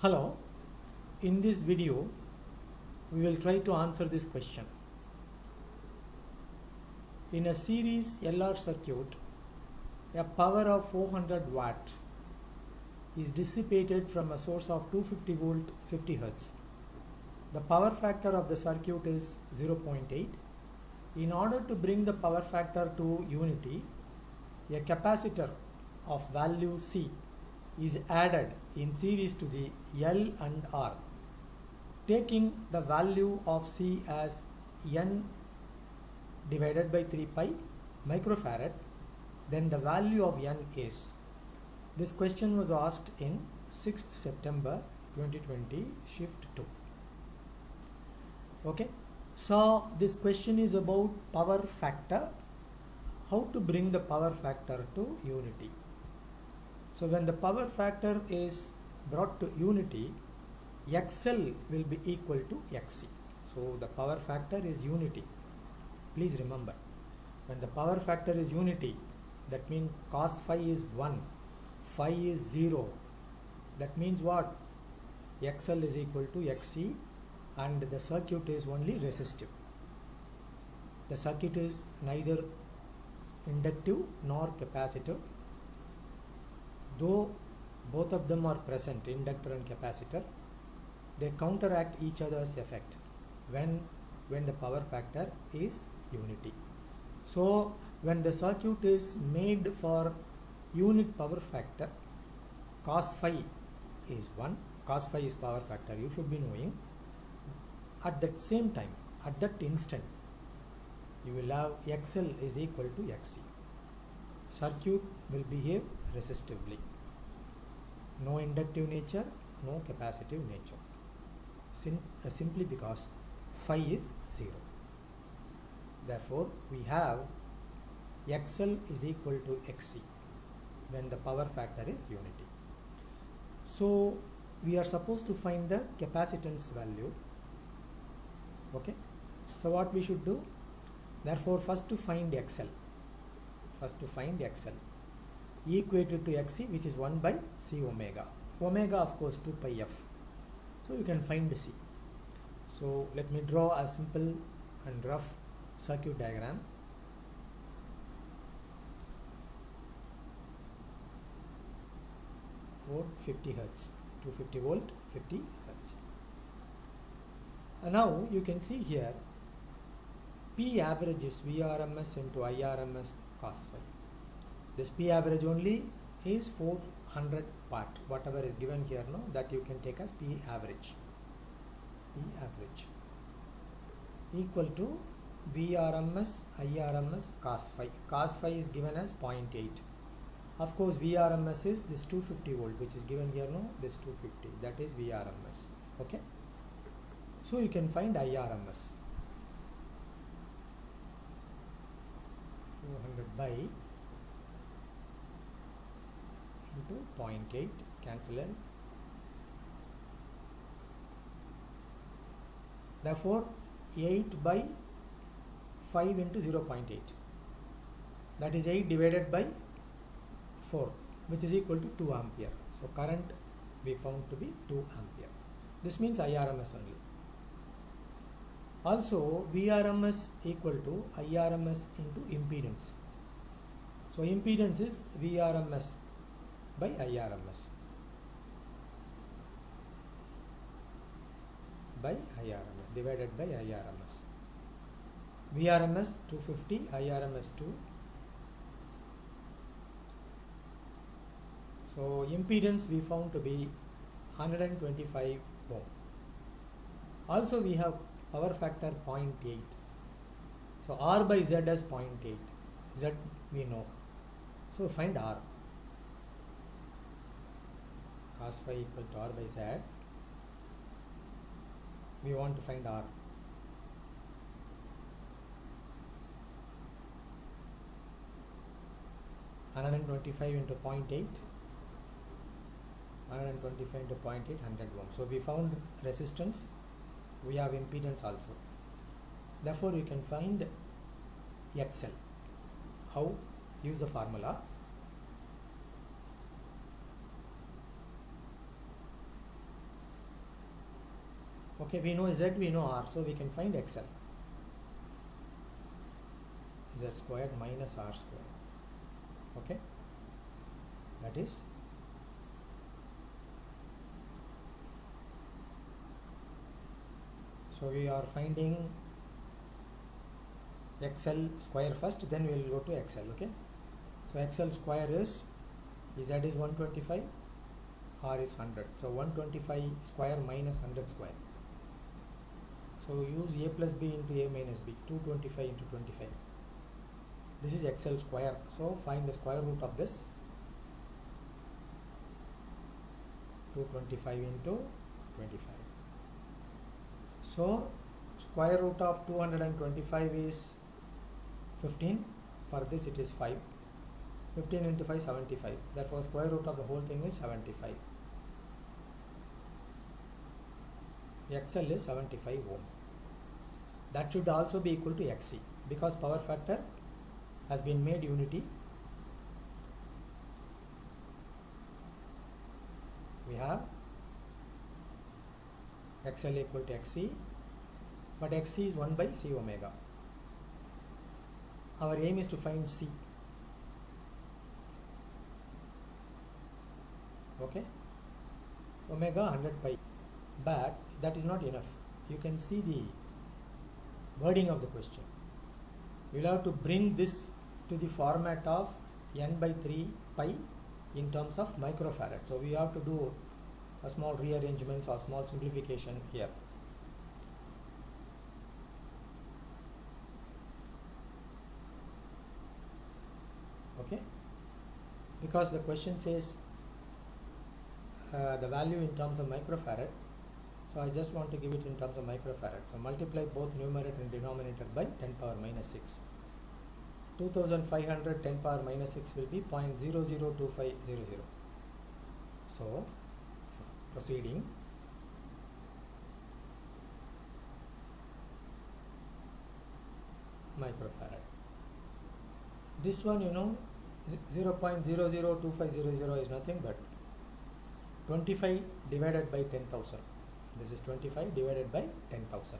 Hello, in this video we will try to answer this question. In a series LR circuit, a power of 400 watt is dissipated from a source of 250 volt 50 Hz. The power factor of the circuit is 0.8. In order to bring the power factor to unity, a capacitor of value C is added in series to the L and R. Taking the value of C as N divided by 3 pi microfarad, then the value of N is. This question was asked in 6th September 2020, shift 2. Okay, so this question is about power factor, how to bring the power factor to unity. So when the power factor is brought to unity, XL will be equal to XC. So the power factor is unity. Please remember, when the power factor is unity, that means cos phi is 1, phi is 0. That means what? XL is equal to XC and the circuit is only resistive. The circuit is neither inductive nor capacitive. Though both of them are present, inductor and capacitor, they counteract each other's effect when the power factor is unity. So when the circuit is made for unit power factor, cos phi is 1, cos phi is power factor, you should be knowing. At that same time, at that instant, you will have XL is equal to XC. Circuit will behave resistively. No inductive nature, no capacitive nature. Simply because phi is 0. Therefore, we have XL is equal to XC when the power factor is unity. So, we are supposed to find the capacitance value. Okay. So, what we should do? Therefore, first to find XL. Equated to XC, which is 1 by C omega. Omega, of course, 2 pi f. So you can find C. So let me draw a simple and rough circuit diagram. Volt 50 Hz, 250 volt, 50 Hz. And now you can see here P average is Vrms into Irms cos phi. This P average only is 400 watt. Whatever is given here, no, that you can take as P average. P average equal to Vrms Irms cos phi. Cos phi is given as 0.8. Of course, Vrms is this 250 volt, which is given here, no, this 250. That is Vrms. Okay. So you can find Irms. 400 by into 0.8, cancel it. Therefore, 8 by 5 into 0.8. That is 8 divided by 4, which is equal to 2 ampere. So current we found to be 2 ampere. This means Irms only. Also, Vrms equal to Irms into impedance. So impedance is Vrms by Irms divided by Irms. Vrms 250, Irms 2. So impedance we found to be 125 ohm. Also we have power factor 0.8. So R by Z as 0.8. Z we know. So find R. Cos phi equal to R by Z. We want to find R. (125 into 0.8). 125 into 0.8, 100 ohm. So we found resistance. We have impedance also. Therefore, you can find XL. How? Use the formula. Okay, we know Z, we know R, so we can find XL. Z squared minus R squared. Okay, that is so we are finding XL square first, then we will go to XL. Okay, so XL square is Z is 125, R is 100. So 125 square minus 100 square. So use A plus B into A minus B, 225 into 25. This is XL square. So find the square root of this. 225 into 25. So square root of 225 is 15. For this it is 5. 15 into 5, 75. Therefore square root of the whole thing is 75. XL is 75 ohm. That should also be equal to XC, because power factor has been made unity. We have XL equal to XC, but XC is 1 by C omega. Our aim is to find C. Okay, omega 100 pi, but that is not enough. You can see the wording of the question. We will have to bring this to the format of n by 3 pi in terms of microfarad. So we have to do a small rearrangements or small simplification here. Okay, because the question says the value in terms of microfarad, so I just want to give it in terms of microfarad. So multiply both numerator and denominator by 10 power minus 6. 2500 10 power minus 6 will be 0.002500. So proceeding, microfarad. This one, 0.002500 is nothing but 25 divided by 10,000. This is 25 divided by 10,000.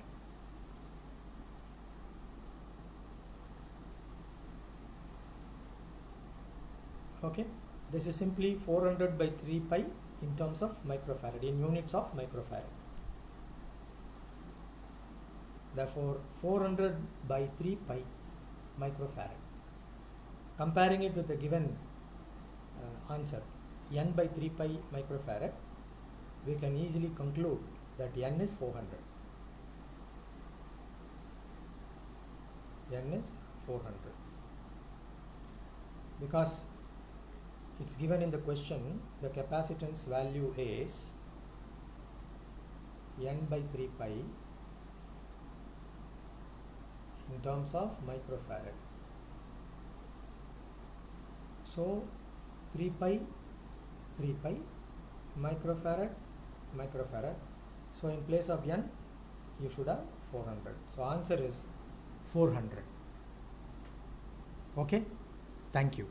Okay, this is simply 400 by 3 pi in terms of microfarad, in units of microfarad. Therefore 400 by 3 pi microfarad. Comparing it with the given answer, n by 3 pi microfarad, we can easily conclude that n is 400. N is 400. Because it's given in the question, the capacitance value is n by 3 pi in terms of microfarad. So 3 pi, microfarad. So in place of n, you should have 400. So answer is 400. Okay, thank you.